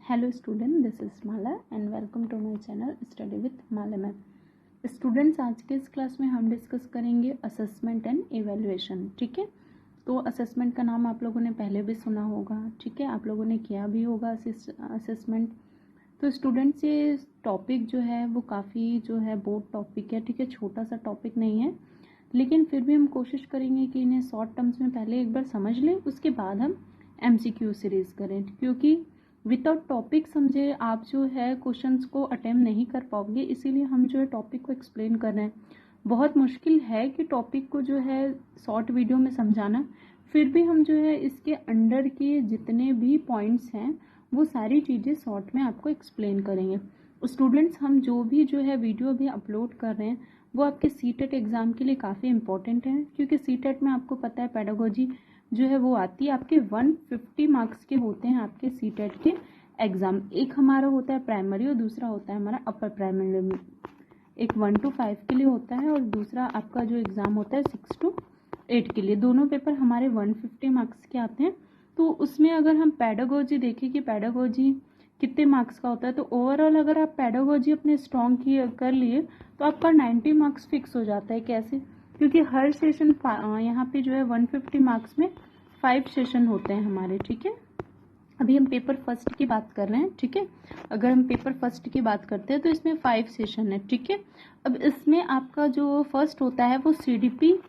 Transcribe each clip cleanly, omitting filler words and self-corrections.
Hello student, this is Mala and welcome to my channel study with Mala ma'am. Students, आज के इस class में हम डिस्कस करेंगे असेसमेंट एंड इवैल्यूएशन। ठीक है, तो असेसमेंट का नाम आप लोगों ने पहले भी सुना होगा। ठीक है, आप लोगों ने किया भी होगा असेसमेंट। तो स्टूडेंट्स, ये टॉपिक जो है वो काफ़ी जो है बोर्ड टॉपिक है। ठीक है, छोटा सा टॉपिक नहीं है, लेकिन फिर भी हम कोशिश करेंगे कि इन्हें शॉर्ट टर्म्स में पहले एक बार समझ लें, उसके बाद हम MCQ सीरीज़ करें, क्योंकि विदाउट टॉपिक समझे आप जो है क्वेश्चंस को अटेम्प्ट नहीं कर पाओगे। इसीलिए हम जो है टॉपिक को एक्सप्लेन कर रहे हैं। बहुत मुश्किल है कि टॉपिक को जो है शॉर्ट वीडियो में समझाना, फिर भी हम जो है इसके अंडर के जितने भी पॉइंट्स हैं वो सारी चीज़ें शॉर्ट में आपको एक्सप्लेन करेंगे। स्टूडेंट्स, हम जो भी जो है वीडियो भी अपलोड कर रहे हैं वो आपके सीटेट एग्ज़ाम के लिए काफ़ी इंपॉर्टेंट है, क्योंकि सीटेट में आपको पता है पेडागोजी जो है वो आती है। आपके 150 मार्क्स के होते हैं आपके सीटेट के एग्ज़ाम। एक हमारा होता है प्राइमरी और दूसरा होता है हमारा अपर प्राइमरी में। एक 1 to 5 के लिए होता है और दूसरा आपका जो एग्ज़ाम होता है 6 to 8 के लिए। दोनों पेपर हमारे 150 मार्क्स के आते हैं। तो उसमें अगर हम पेडागोजी देखें कि पेडागोजी कितने मार्क्स का होता है, तो ओवरऑल अगर आप पेडागोजी अपने स्ट्रॉन्ग कर लिए तो आपका 90 मार्क्स फिक्स हो जाता है। कैसे? क्योंकि हर सेशन यहाँ पे जो है 150 मार्क्स में 5 सेशन होते हैं हमारे। ठीक है, अभी हम पेपर फर्स्ट की बात कर रहे हैं। ठीक है, अगर हम पेपर फर्स्ट की बात करते हैं तो इसमें 5 सेशन है। ठीक है, अब इसमें आपका जो फर्स्ट होता है वो CDP,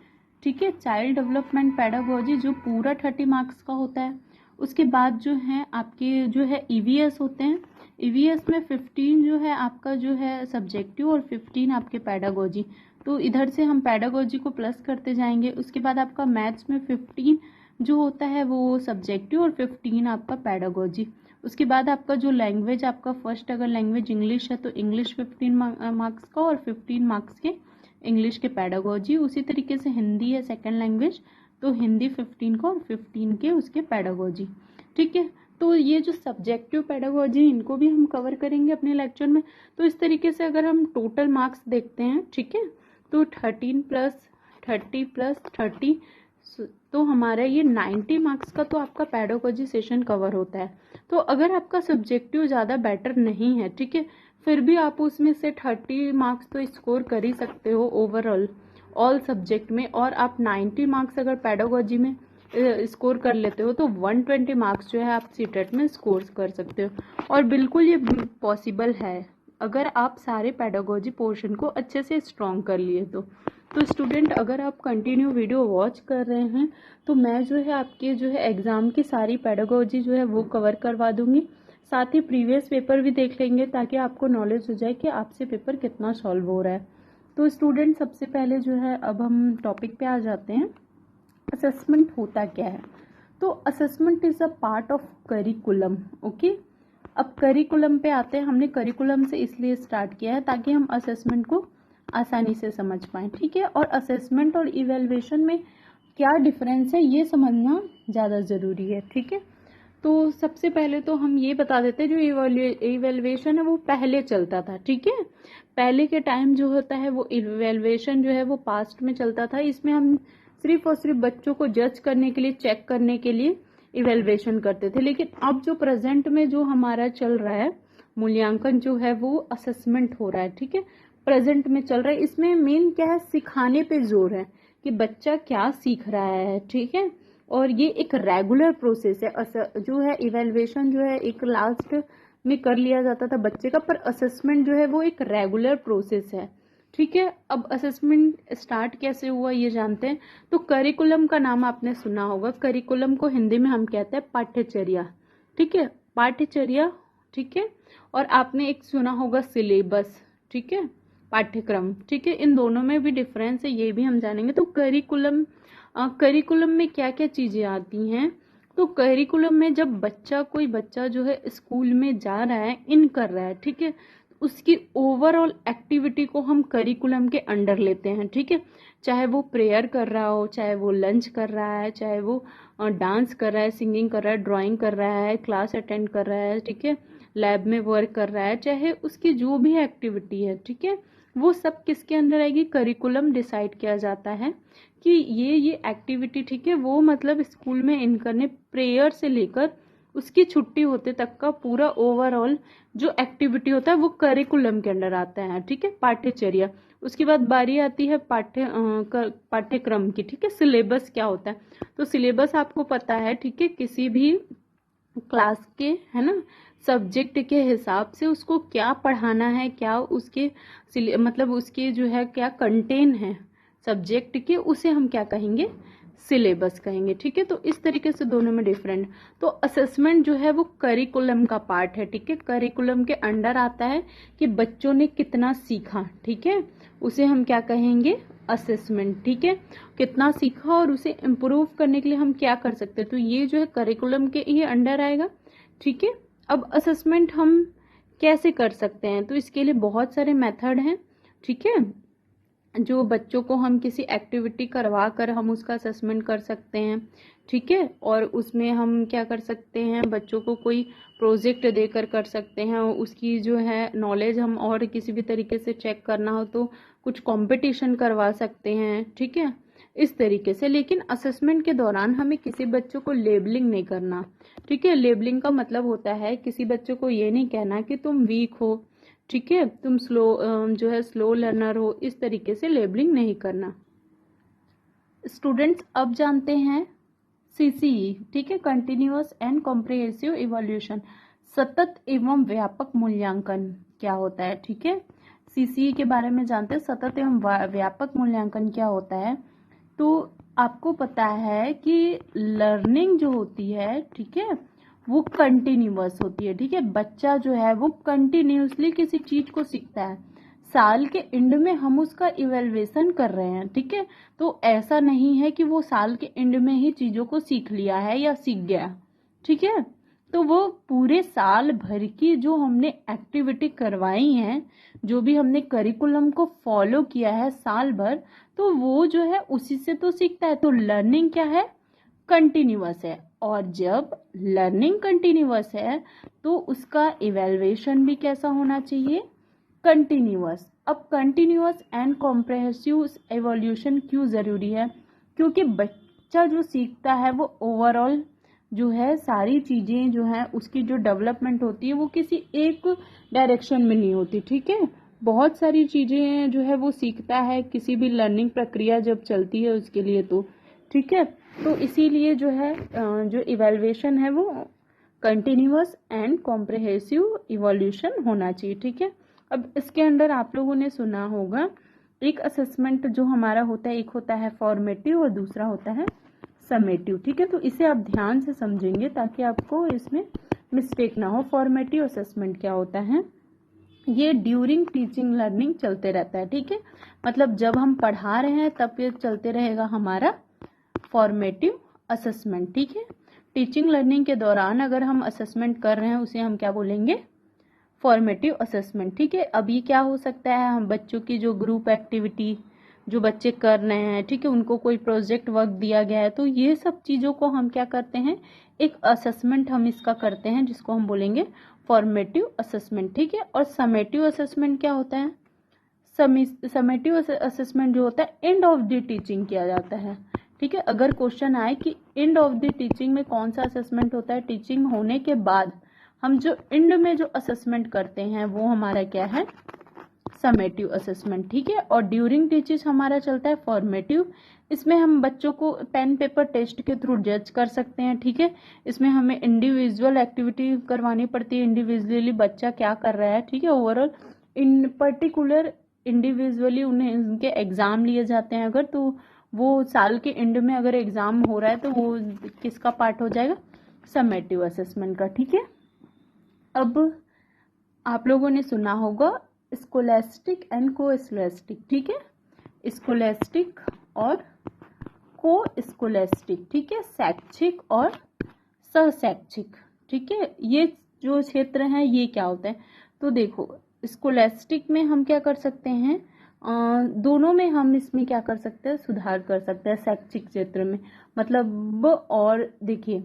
ठीक है, चाइल्ड डेवलपमेंट पेडागोजी, जो पूरा 30 मार्क्स का होता है। उसके बाद जो है आपके जो है EVS होते हैं। EVS में 15 जो है आपका जो है सब्जेक्टिव और 15 आपके पेडागोजी। तो इधर से हम पेडागोजी को प्लस करते जाएंगे। उसके बाद आपका मैथ्स में 15 जो होता है वो सब्जेक्टिव और 15 आपका पेडागोजी। उसके बाद आपका जो लैंग्वेज, आपका फर्स्ट अगर लैंग्वेज इंग्लिश है तो इंग्लिश 15 मार्क्स का और 15 मार्क्स के इंग्लिश के पेडागोजी। उसी तरीके से हिंदी है सेकंड लैंग्वेज, तो हिंदी 15 का और 15 के उसके पेडागोजी। ठीक है, तो ये जो सब्जेक्टिव पेडागोजी इनको भी हम कवर करेंगे अपने लेक्चर में। तो इस तरीके से अगर हम टोटल मार्क्स देखते हैं, ठीक है, तो 13 + 30 + 30, तो हमारा ये 90 मार्क्स का तो आपका पेडागोजी सेशन कवर होता है। तो अगर आपका सब्जेक्टिव ज़्यादा बेटर नहीं है, ठीक है, फिर भी आप उसमें से 30 मार्क्स तो स्कोर कर ही सकते हो ओवरऑल ऑल सब्जेक्ट में। और आप 90 मार्क्स अगर पेडागोजी में स्कोर कर लेते हो तो 120 मार्क्स जो है आप सीटेट में स्कोर कर सकते हो। और बिल्कुल ये पॉसिबल है अगर आप सारे पेडागोजी पोर्शन को अच्छे से स्ट्रॉन्ग कर लिए तो स्टूडेंट, अगर आप कंटिन्यू वीडियो वॉच कर रहे हैं तो मैं जो है आपके जो है एग्ज़ाम की सारी पेडागोजी जो है वो कवर करवा दूंगी। साथ ही प्रीवियस पेपर भी देख लेंगे ताकि आपको नॉलेज हो जाए कि आपसे पेपर कितना सॉल्व हो रहा है। तो स्टूडेंट, सबसे पहले जो है अब हम टॉपिक पे आ जाते हैं। असेसमेंट होता क्या है? तो assessment is a part of curriculum. Okay, अब करिकुलम पे आते हैं। हमने करिकुलम से इसलिए स्टार्ट किया है ताकि हम असेसमेंट को आसानी से समझ पाएँ। ठीक है, और असेसमेंट और इवैल्यूएशन में क्या डिफरेंस है ये समझना ज़्यादा ज़रूरी है। ठीक है, तो सबसे पहले तो हम ये बता देते हैं, जो इवैल्यूएशन है वो पहले चलता था। ठीक है, पहले के टाइम जो होता है वो इवैल्यूएशन जो है वो पास्ट में चलता था। इसमें हम सिर्फ और सिर्फ बच्चों को जज करने के लिए, चेक करने के लिए इवैल्यूएशन करते थे। लेकिन अब जो प्रेजेंट में जो हमारा चल रहा है मूल्यांकन जो है वो असेसमेंट हो रहा है। ठीक है, प्रेजेंट में चल रहा है। इसमें मेन क्या है, सिखाने पे जोर है कि बच्चा क्या सीख रहा है। ठीक है, और ये एक रेगुलर प्रोसेस है। जो है इवैल्यूएशन जो है एक लास्ट में कर लिया जाता था बच्चे का, पर असेसमेंट जो है वो एक रेगुलर प्रोसेस है। ठीक है, अब असेसमेंट स्टार्ट कैसे हुआ ये जानते हैं। तो करिकुलम का नाम आपने सुना होगा। करिकुलम को हिंदी में हम कहते हैं पाठ्यचर्या। ठीक है, पाठ्यचर्या। ठीक है, और आपने एक सुना होगा सिलेबस। ठीक है, पाठ्यक्रम। ठीक है, इन दोनों में भी डिफरेंस है, ये भी हम जानेंगे। तो करिकुलम में क्या क्या चीज़ें आती हैं? तो करिकुलम में जब कोई बच्चा जो है स्कूल में जा रहा है, इन कर रहा है, ठीक है, उसकी ओवरऑल एक्टिविटी को हम करिकुलम के अंडर लेते हैं। ठीक है, चाहे वो प्रेयर कर रहा हो, चाहे वो लंच कर रहा है, चाहे वो डांस कर रहा है, सिंगिंग कर रहा है, ड्राइंग कर रहा है, क्लास अटेंड कर रहा है, ठीक है, लैब में वर्क कर रहा है, चाहे उसकी जो भी एक्टिविटी है, ठीक है, वो सब किसके अंदर आएगी? करिकुलम डिसाइड किया जाता है कि ये एक्टिविटी, ठीक है, वो मतलब स्कूल में इन करने, प्रेयर से लेकर उसकी छुट्टी होते तक का पूरा ओवरऑल जो एक्टिविटी होता है वो करिकुलम के अंडर आता है, ठीक है, पाठ्यचर्या। उसके बाद बारी आती है पाठ्यक्रम की, ठीक है। सिलेबस क्या होता है, तो सिलेबस आपको पता है, ठीक है, किसी भी क्लास के, है ना, सब्जेक्ट के हिसाब से उसको क्या पढ़ाना है, क्या उसके मतलब उसके जो है क्या कंटेन है सब्जेक्ट के, उसे हम क्या कहेंगे, सिलेबस कहेंगे, ठीक है। तो इस तरीके से दोनों में डिफरेंट। तो असेसमेंट जो है वो करिकुलम का पार्ट है, ठीक है, करिकुलम के अंडर आता है कि बच्चों ने कितना सीखा, ठीक है, उसे हम क्या कहेंगे, असेसमेंट, ठीक है। कितना सीखा और उसे इम्प्रूव करने के लिए हम क्या कर सकते हैं, तो ये जो है करिकुलम के ही अंडर आएगा, ठीक है। अब असेसमेंट हम कैसे कर सकते हैं, तो इसके लिए बहुत सारे मेथड हैं, ठीक है। जो बच्चों को हम किसी एक्टिविटी करवा कर हम उसका असेसमेंट कर सकते हैं, ठीक है। और उसमें हम क्या कर सकते हैं, बच्चों को कोई प्रोजेक्ट देकर कर सकते हैं, उसकी जो है नॉलेज हम और किसी भी तरीके से चेक करना हो तो कुछ कंपटीशन करवा सकते हैं, ठीक है, इस तरीके से। लेकिन असेसमेंट के दौरान हमें किसी बच्चों को लेबलिंग नहीं करना, ठीक है। लेबलिंग का मतलब होता है किसी बच्चों को ये नहीं कहना कि तुम वीक हो, ठीक है, तुम जो है स्लो लर्नर हो, इस तरीके से लेबलिंग नहीं करना। स्टूडेंट्स अब जानते हैं सीसीई, ठीक है, कंटिन्यूअस एंड कॉम्प्रिहेंसिव इवोल्यूशन, सतत एवं व्यापक मूल्यांकन क्या होता है, ठीक है। सीसीई के बारे में जानते हैं, सतत एवं व्यापक मूल्यांकन क्या होता है। तो आपको पता है कि लर्निंग जो होती है, ठीक है, वो कंटिन्यूअस होती है, ठीक है। बच्चा जो है वो कंटिन्यूअसली किसी चीज को सीखता है, साल के एंड में हम उसका इवेल्युएशन कर रहे हैं, ठीक है। तो ऐसा नहीं है कि वो साल के एंड में ही चीजों को सीख लिया है या सीख गया, ठीक है। तो वो पूरे साल भर की जो हमने एक्टिविटी करवाई है, जो भी हमने करिकुलम को फॉलो किया है साल भर, तो वो जो है उसी से तो सीखता है। तो लर्निंग क्या है, कंटिन्यूअस है। और जब लर्निंग कंटिन्यूअस है तो उसका इवेल्युएशन भी कैसा होना चाहिए, कंटिन्यूअस। अब कंटिन्यूअस एंड कॉम्प्रिहेंसिव एवोल्यूशन क्यों ज़रूरी है, क्योंकि बच्चा जो सीखता है वो ओवरऑल जो है सारी चीज़ें जो है उसकी जो डेवलपमेंट होती है वो किसी एक डायरेक्शन में नहीं होती, ठीक है। बहुत सारी चीज़ें जो है वो सीखता है किसी भी लर्निंग प्रक्रिया जब चलती है उसके लिए, तो ठीक है। तो इसीलिए जो है जो इवेल्युएशन है वो कंटिन्यूअस एंड कॉम्प्रिहेंसिव इवोल्यूशन होना चाहिए, ठीक है। अब इसके अंदर आप लोगों ने सुना होगा एक असेसमेंट जो हमारा होता है, एक होता है फॉर्मेटिव और दूसरा होता है समेटिव, ठीक है। तो इसे आप ध्यान से समझेंगे ताकि आपको इसमें मिस्टेक ना हो। फॉर्मेटिव असेसमेंट क्या होता है, ये ड्यूरिंग टीचिंग लर्निंग चलते रहता है, ठीक है। मतलब जब हम पढ़ा रहे हैं तब ये चलते रहेगा हमारा फॉर्मेटिव असेसमेंट, ठीक है। टीचिंग लर्निंग के दौरान अगर हम असेसमेंट कर रहे हैं उसे हम क्या बोलेंगे, फॉर्मेटिव असेसमेंट, ठीक है। अब ये क्या हो सकता है, हम बच्चों की जो ग्रुप एक्टिविटी जो बच्चे कर रहे हैं, ठीक है, उनको कोई प्रोजेक्ट वर्क दिया गया है, तो ये सब चीज़ों को हम क्या करते हैं, एक असेसमेंट हम इसका करते हैं जिसको हम बोलेंगे फॉर्मेटिव असेसमेंट, ठीक है। और समेटिव असेसमेंट क्या होता है, समेटिव असेसमेंट जो होता है एंड ऑफ द टीचिंग किया जाता है, ठीक है। अगर क्वेश्चन आए कि एंड ऑफ द टीचिंग में कौन सा असेसमेंट होता है, टीचिंग होने के बाद हम जो एंड में जो असेसमेंट करते हैं वो हमारा क्या है, समेटिव असेसमेंट, ठीक है। और ड्यूरिंग टीचिंग हमारा चलता है फॉर्मेटिव, इसमें हम बच्चों को पेन पेपर टेस्ट के थ्रू जज कर सकते हैं, ठीक है। इसमें हमें इंडिविजुअल एक्टिविटी करवानी पड़ती है, इंडिविजुअली बच्चा क्या कर रहा है, ठीक है। ओवरऑल इन पर्टिकुलर इंडिविजुअली उन्हें उनके एग्जाम लिए जाते हैं अगर, तो वो साल के एंड में अगर एग्जाम हो रहा है तो वो किसका पार्ट हो जाएगा, समेटिव असेसमेंट का, ठीक है। अब आप लोगों ने सुना होगा स्कोलेस्टिक एंड को स्कोलेस्टिक, ठीक है, स्कोलेस्टिक और को स्कोलेस्टिक, ठीक है, शैक्षिक और सहशैक्षिक, ठीक है। ये जो क्षेत्र है ये क्या होता है, तो देखो स्कोलेस्टिक में हम क्या कर सकते हैं, दोनों में हम इसमें क्या कर सकते हैं, सुधार कर सकते हैं शैक्षिक क्षेत्र में, मतलब। और देखिए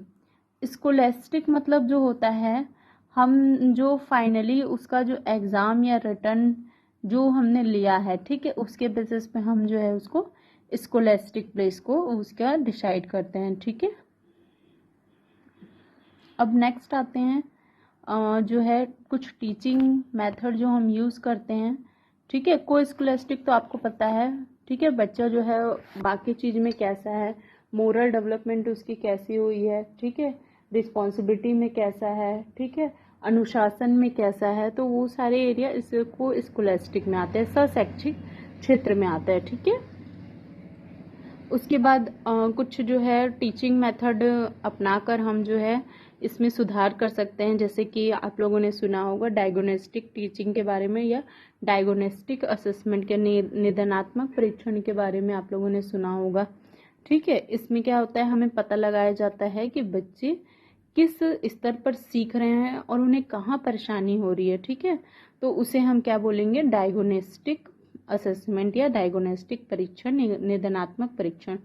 स्कोलेस्टिक मतलब जो होता है, हम जो फाइनली उसका जो एग्ज़ाम या रिटर्न जो हमने लिया है, ठीक है, उसके बेसिस पे हम जो है उसको स्कोलेस्टिक प्लेस को उसका डिसाइड करते हैं, ठीक है। अब नेक्स्ट आते हैं जो है कुछ टीचिंग मेथड जो हम यूज़ करते हैं, ठीक है। को स्कॉलस्टिक तो आपको पता है, ठीक है। बच्चा जो है बाकी चीज़ में कैसा है, मोरल डेवलपमेंट उसकी कैसी हुई है, ठीक है, रिस्पॉन्सिबिलिटी में कैसा है, ठीक है, अनुशासन में कैसा है, तो वो सारे एरिया इसको स्कॉलस्टिक में आते हैं, शैक्षिक क्षेत्र में आता है, ठीक है। उसके बाद कुछ जो है टीचिंग मेथड अपनाकर हम जो है इसमें सुधार कर सकते हैं, जैसे कि आप लोगों ने सुना होगा डायग्नोस्टिक टीचिंग के बारे में या डायग्नोस्टिक असेसमेंट के निदानात्मक परीक्षण के बारे में आप लोगों ने सुना होगा, ठीक है। इसमें क्या होता है, हमें पता लगाया जाता है कि बच्चे किस स्तर पर सीख रहे हैं और उन्हें कहाँ परेशानी हो रही है, ठीक है। तो उसे हम क्या बोलेंगे, डायग्नोस्टिक असेसमेंट या डायग्नोस्टिक परीक्षण, निदानात्मक परीक्षण।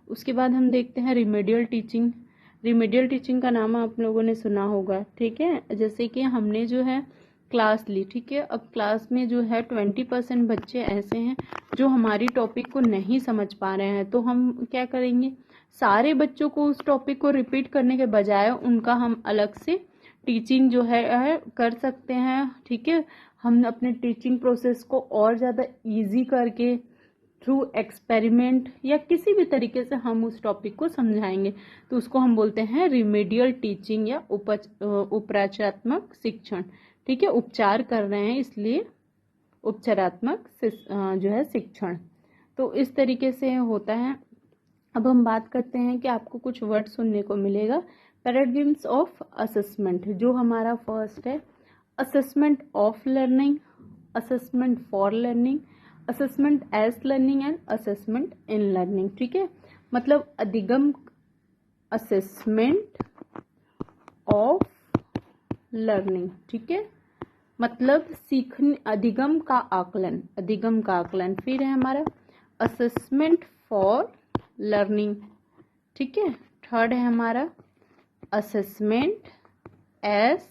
उसके बाद हम देखते हैं रिमेडियल टीचिंग। रिमेडियल टीचिंग का नाम आप लोगों ने सुना होगा, ठीक है। जैसे कि हमने जो है क्लास ली, ठीक है। अब क्लास में जो है 20% बच्चे ऐसे हैं जो हमारी टॉपिक को नहीं समझ पा रहे हैं, तो हम क्या करेंगे, सारे बच्चों को उस टॉपिक को रिपीट करने के बजाय उनका हम अलग से टीचिंग जो है कर सकते हैं, ठीक है। हम अपने टीचिंग प्रोसेस को और ज़्यादा इजी करके थ्रू एक्सपेरिमेंट या किसी भी तरीके से हम उस टॉपिक को समझाएंगे, तो उसको हम बोलते हैं रिमेडियल टीचिंग या उपचारात्मक शिक्षण, ठीक है। उपचार कर रहे हैं इसलिए उपचारात्मक जो है शिक्षण, तो इस तरीके से होता है। अब हम बात करते हैं कि आपको कुछ वर्ड सुनने को मिलेगा, पैराडिग्म्स ऑफ असेसमेंट। जो हमारा फर्स्ट है, assessment of learning, assessment for learning, assessment as learning and assessment in learning, ठीक है। मतलब अधिगम असेसमेंट ऑफ लर्निंग, ठीक है, मतलब सीखने, अधिगम का आकलन, अधिगम का आकलन। फिर है हमारा असेसमेंट फॉर लर्निंग, ठीक है। थर्ड है हमारा असेसमेंट एज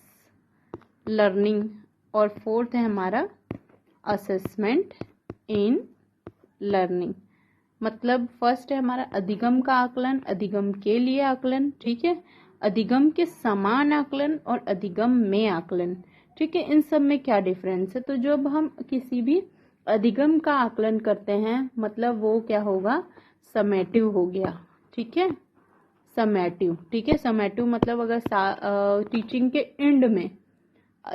लर्निंग, और फोर्थ है हमारा असेसमेंट इन लर्निंग। मतलब फर्स्ट है हमारा अधिगम का आकलन, अधिगम के लिए आकलन, ठीक है, अधिगम के समान आकलन और अधिगम में आकलन, ठीक है। इन सब में क्या डिफरेंस है, तो जब हम किसी भी अधिगम का आकलन करते हैं मतलब वो क्या होगा, समेटिव हो गया, ठीक है, समेटिव, ठीक है। समेटिव मतलब अगर टीचिंग के एंड में,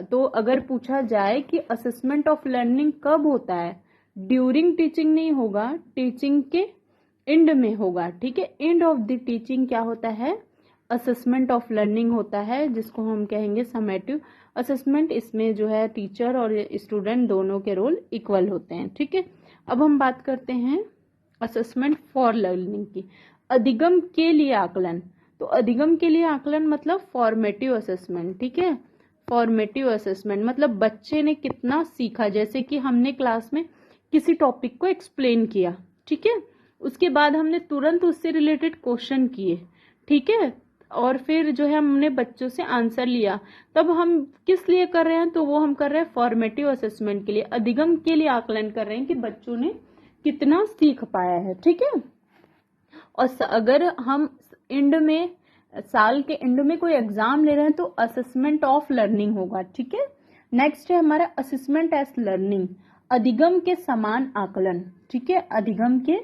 तो अगर पूछा जाए कि असेसमेंट ऑफ लर्निंग कब होता है, ड्यूरिंग टीचिंग नहीं होगा, टीचिंग के एंड में होगा, ठीक है। एंड ऑफ द टीचिंग क्या होता है, असेसमेंट ऑफ लर्निंग होता है, जिसको हम कहेंगे समेटिव असेसमेंट। इसमें जो है टीचर और स्टूडेंट दोनों के रोल इक्वल होते हैं, ठीक है। अब हम बात करते हैं असेसमेंट फॉर लर्निंग की, अधिगम के लिए आकलन। तो अधिगम के लिए आकलन मतलब फॉर्मेटिव असेसमेंट, ठीक है। फॉर्मेटिव असेसमेंट मतलब बच्चे ने कितना सीखा, जैसे कि हमने क्लास में किसी टॉपिक को एक्सप्लेन किया, ठीक है, उसके बाद हमने तुरंत उससे रिलेटेड क्वेश्चन किए, ठीक है, और फिर जो है हमने बच्चों से आंसर लिया, तब हम किस लिए कर रहे हैं, तो वो हम कर रहे हैं फॉर्मेटिव असेसमेंट के लिए, अधिगम के लिए आकलन कर रहे हैं कि बच्चों ने कितना सीख पाया है, ठीक है। और अगर हम एंड में, साल के एंड में कोई एग्जाम ले रहे हैं तो असेसमेंट ऑफ लर्निंग होगा, ठीक है। नेक्स्ट है हमारा असेसमेंट एज लर्निंग, अधिगम के समान आकलन, ठीक है, अधिगम के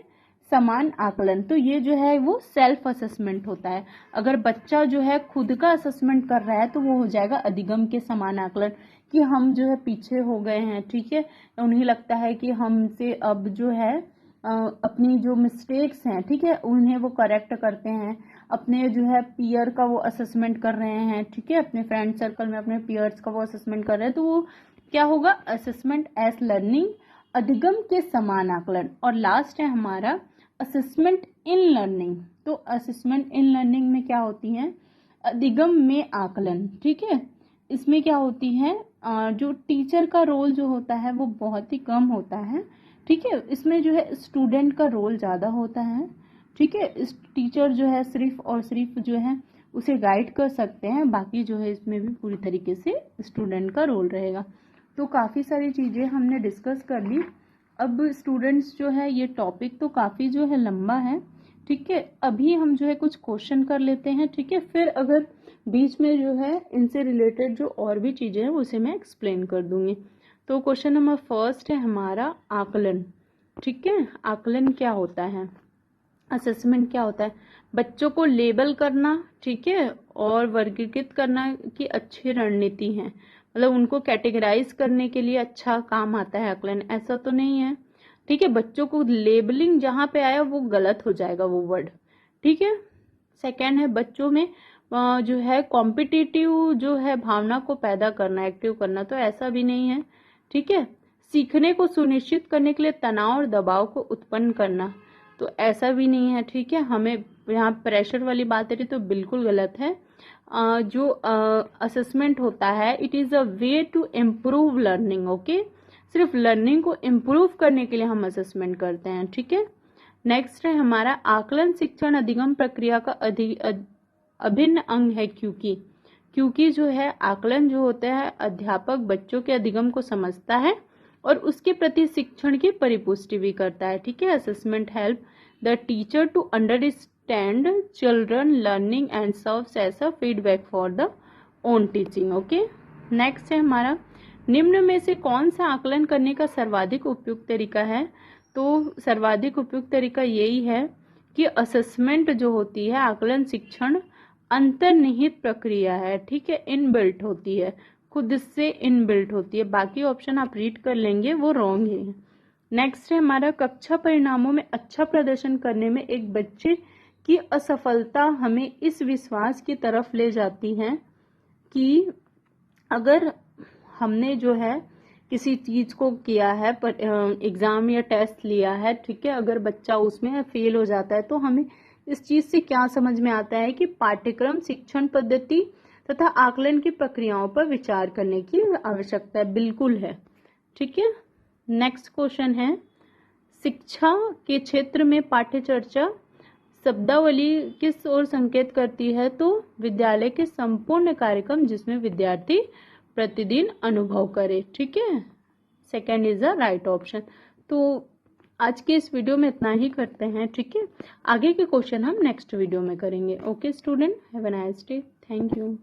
समान आकलन। तो ये जो है वो सेल्फ असेसमेंट होता है, अगर बच्चा जो है खुद का असेसमेंट कर रहा है तो वो हो जाएगा अधिगम के समान आकलन, कि हम जो है पीछे हो गए हैं, ठीक है, उन्हें लगता है कि हमसे अब जो है अपनी जो मिस्टेक्स हैं, ठीक है, उन्हें वो करेक्ट करते हैं, अपने जो है पीयर का वो असेसमेंट कर रहे हैं, ठीक है, अपने फ्रेंड सर्कल में अपने पीयर्स का वो असेसमेंट कर रहे हैं, तो वो क्या होगा, असेसमेंट एज लर्निंग, अधिगम के समान आकलन। और लास्ट है हमारा असेसमेंट इन लर्निंग। तो असेसमेंट इन लर्निंग में क्या होती है, अधिगम में आकलन, ठीक है। इसमें क्या होती है, जो टीचर का रोल जो होता है वो बहुत ही कम होता है, ठीक है, इसमें जो है स्टूडेंट का रोल ज़्यादा होता है, ठीक है। इस टीचर जो है सिर्फ और सिर्फ जो है उसे गाइड कर सकते हैं, बाकी जो है इसमें भी पूरी तरीके से स्टूडेंट का रोल रहेगा। तो काफ़ी सारी चीज़ें हमने डिस्कस कर ली। अब स्टूडेंट्स जो है ये टॉपिक तो काफ़ी जो है लंबा है, ठीक है, अभी हम जो है कुछ क्वेश्चन कर लेते हैं, ठीक है, फिर अगर बीच में जो है इनसे रिलेटेड जो और भी चीज़ें हैं उसे मैं एक्सप्लेन कर दूंगी। तो क्वेश्चन नंबर फर्स्ट है हमारा आकलन। ठीक है, आकलन क्या होता है, असेसमेंट क्या होता है, बच्चों को लेबल करना, ठीक है, और वर्गीकृत करना की अच्छी रणनीति है, मतलब उनको कैटेगराइज करने के लिए अच्छा काम आता है आकलन, ऐसा तो नहीं है। ठीक है, बच्चों को लेबलिंग जहां पे आया वो गलत हो जाएगा वो वर्ड। ठीक है, सेकेंड है बच्चों में जो है कॉम्पिटिटिव जो है भावना को पैदा करना, एक्टिव करना, तो ऐसा भी नहीं है। ठीक है, सीखने को सुनिश्चित करने के लिए तनाव और दबाव को उत्पन्न करना, तो ऐसा भी नहीं है। ठीक है, हमें यहाँ प्रेशर वाली बात है तो बिल्कुल गलत है। जो असेसमेंट होता है it is a way to improve learning. Okay, सिर्फ लर्निंग को इम्प्रूव करने के लिए हम असेसमेंट करते हैं। ठीक है, नेक्स्ट है हमारा आकलन शिक्षण अधिगम प्रक्रिया का अभिन्न अंग है, क्योंकि जो है आकलन जो होता है अध्यापक बच्चों के अधिगम को समझता है और उसके प्रति शिक्षण की परिपुष्टि भी करता है। ठीक है, assessment help the teacher to understand children learning and serves as a feedback for the own teaching. Okay, next है हमारा निम्न में से कौन सा आकलन करने का सर्वाधिक उपयुक्त तरीका है, तो सर्वाधिक उपयुक्त तरीका यही है कि असेसमेंट जो होती है आकलन शिक्षण अंतर्निहित प्रक्रिया है। ठीक है, इनबिल्ट होती है, खुद से इनबिल्ट होती है, बाकी ऑप्शन आप रीड कर लेंगे वो रॉन्ग है। नेक्स्ट है हमारा कक्षा परिणामों में अच्छा प्रदर्शन करने में एक बच्चे की असफलता हमें इस विश्वास की तरफ ले जाती है कि अगर हमने जो है किसी चीज को किया है पर एग्जाम या टेस्ट लिया है, ठीक है, अगर बच्चा उसमें फेल हो जाता है तो हमें इस चीज से क्या समझ में आता है कि पाठ्यक्रम शिक्षण पद्धति तथा आकलन की प्रक्रियाओं पर विचार करने की आवश्यकता है, बिल्कुल है। ठीक है, नेक्स्ट क्वेश्चन है शिक्षा के क्षेत्र में पाठ्य चर्चा शब्दावली किस ओर संकेत करती है, तो विद्यालय के संपूर्ण कार्यक्रम जिसमें विद्यार्थी प्रतिदिन अनुभव करे। ठीक है, second is the right option. तो आज के इस वीडियो में इतना ही करते हैं। ठीक है, आगे के क्वेश्चन हम नेक्स्ट वीडियो में करेंगे। Okay student, have a nice day, thank you.